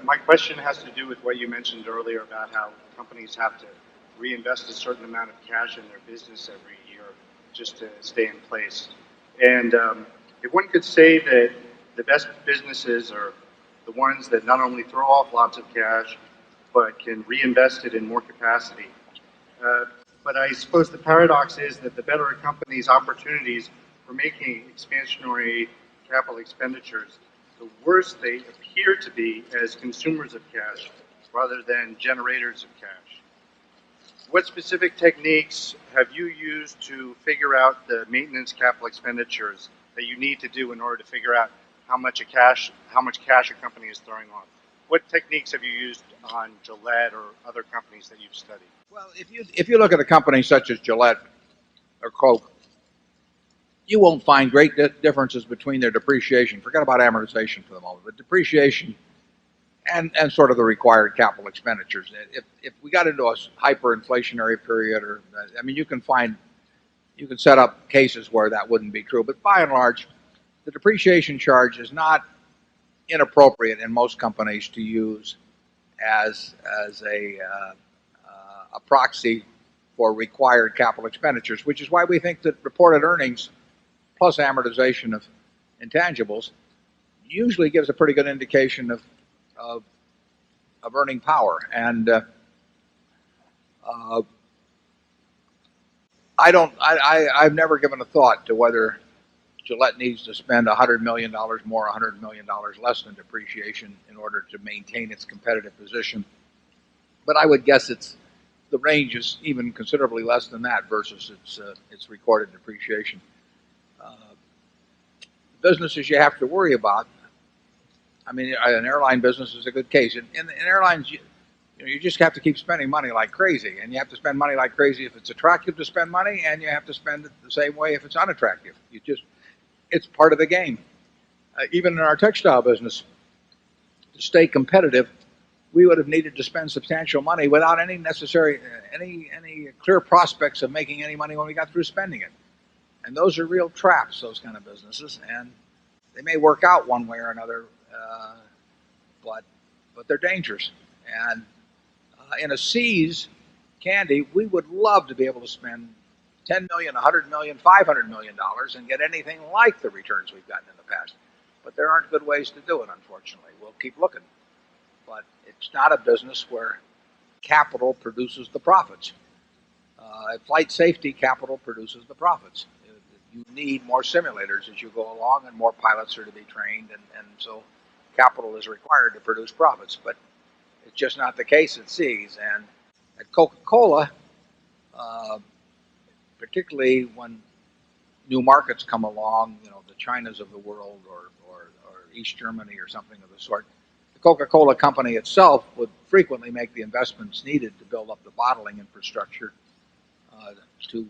my question has to do with what you mentioned earlier about how companies have to reinvest a certain amount of cash in their business every year just to stay in place. And if one could say that the best businesses are the ones that not only throw off lots of cash, but can reinvest it in more capacity. But I suppose the paradox is that the better a company's opportunities for making expansionary capital expenditures, the worse they appear to be as consumers of cash rather than generators of cash. What specific techniques have you used to figure out the maintenance capital expenditures that you need to do in order to figure out how much cash a company is throwing off? What techniques have you used on Gillette or other companies that you've studied? Well, if you look at a company such as Gillette or Coke, you won't find great differences between their depreciation. Forget about amortization for the moment, but depreciation and sort of the required capital expenditures. If we got into a hyperinflationary period, or I mean, you can set up cases where that wouldn't be true, but by and large, the depreciation charge is not inappropriate in most companies to use as a proxy for required capital expenditures, which is why we think that reported earnings plus amortization of intangibles usually gives a pretty good indication of earning power. And I've never given a thought to whether Gillette needs to spend $100 million more, $100 million less than depreciation in order to maintain its competitive position. But I would guess the range is even considerably less than that versus its recorded depreciation. Businesses you have to worry about. I mean, an airline business is a good case. In airlines, you just have to keep spending money like crazy, and you have to spend money like crazy if it's attractive to spend money, and you have to spend it the same way if it's unattractive. It's part of the game. Even in our textile business, to stay competitive, we would have needed to spend substantial money without any clear prospects of making any money when we got through spending it. And those are real traps, those kind of businesses, and they may work out one way or another, but they're dangerous. And in a C's candy, we would love to be able to spend $10 million, $100 million, $500 million and get anything like the returns we've gotten in the past. But there aren't good ways to do it, unfortunately. We'll keep looking. But it's not a business where capital produces the profits. Flight safety capital produces the profits. You need more simulators as you go along, and more pilots are to be trained, and so capital is required to produce profits. But it's just not the case at C's. And at Coca-Cola, particularly when new markets come along, the Chinas of the world or East Germany or something of the sort, the Coca-Cola company itself would frequently make the investments needed to build up the bottling infrastructure to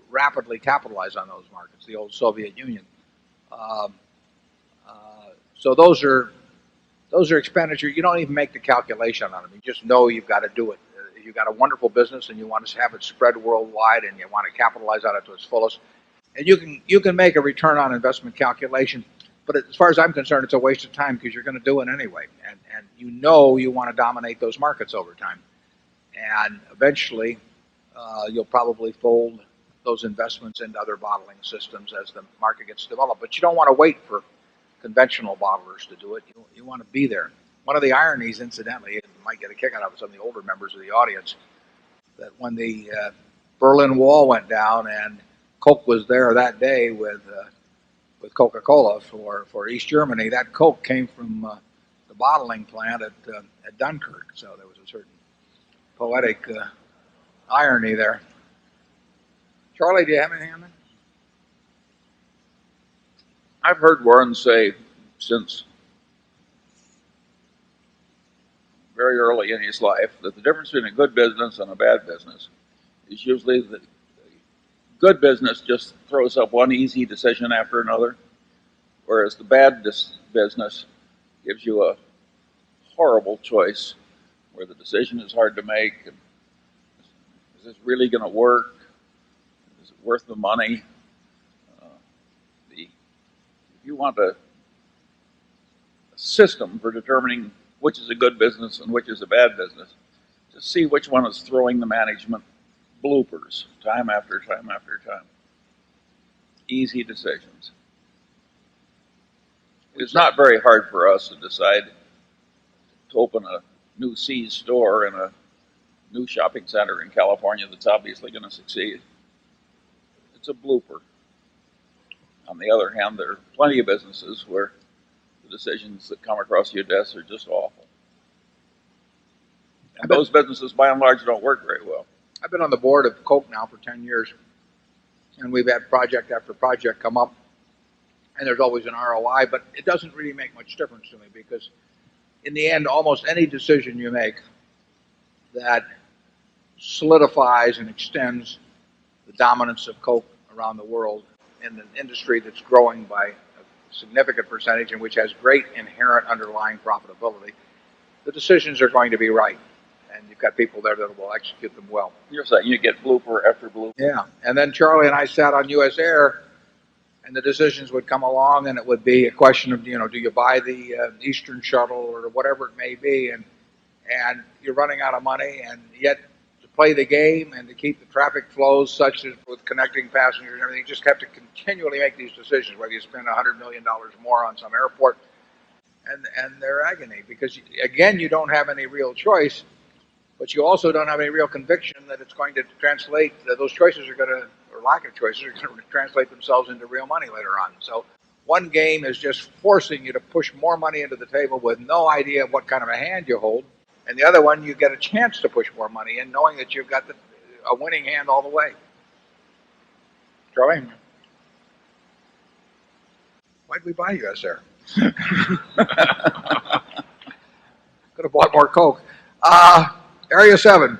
rapidly capitalize on those markets, the old Soviet Union. So those are expenditures. You don't even make the calculation on them. You just know you've got to do it. You've got a wonderful business and you want to have it spread worldwide, and you want to capitalize on it to its fullest. And you can make a return on investment calculation, but as far as I'm concerned, it's a waste of time because you're going to do it anyway. And you want to dominate those markets over time. And eventually, you'll probably fold those investments into other bottling systems as the market gets developed. But you don't want to wait for conventional bottlers to do it. You want to be there. One of the ironies, incidentally, you might get a kick out of some of the older members of the audience, that when the Berlin Wall went down and Coke was there that day with Coca-Cola for East Germany, that Coke came from the bottling plant at Dunkirk. So there was a certain poetic irony there. Charlie, do you have anything on that? I've heard Warren say since very early in his life that the difference between a good business and a bad business is usually that good business just throws up one easy decision after another, whereas the bad business gives you a horrible choice where the decision is hard to make. And is this really going to work? Is it worth the money? If you want a system for determining which is a good business and which is a bad business, to see which one is throwing the management bloopers time after time after time. Easy decisions. It's not very hard for us to decide to open a new Sears store in a new shopping center in California that's obviously going to succeed. It's a blooper. On the other hand, there are plenty of businesses where the decisions that come across your desk are just awful. And those businesses, by and large, don't work very well. I've been on the board of Coke now for 10 years, and we've had project after project come up, and there's always an ROI, but it doesn't really make much difference to me because in the end, almost any decision you make that solidifies and extends the dominance of Coke around the world in an industry that's growing by a significant percentage and which has great inherent underlying profitability, the decisions are going to be right. And you've got people there that will execute them well. You're saying you get blooper after blooper. Yeah. And then Charlie and I sat on US Air, and the decisions would come along, and it would be a question of, do you buy the Eastern Shuttle or whatever it may be, and you're running out of money, and yet to play the game and to keep the traffic flows such as with connecting passengers and everything, you just have to continually make these decisions, whether you spend $100 million more on some airport, and they're agony, because, again, you don't have any real choice, but you also don't have any real conviction that it's going to translate, that those choices are going to, or lack of choices, are going to translate themselves into real money later on. So one game is just forcing you to push more money into the table with no idea of what kind of a hand you hold. And the other one, you get a chance to push more money in, knowing that you've got a winning hand all the way. Charlie? Why'd we buy US Air? Could have bought more Coke. Area 7.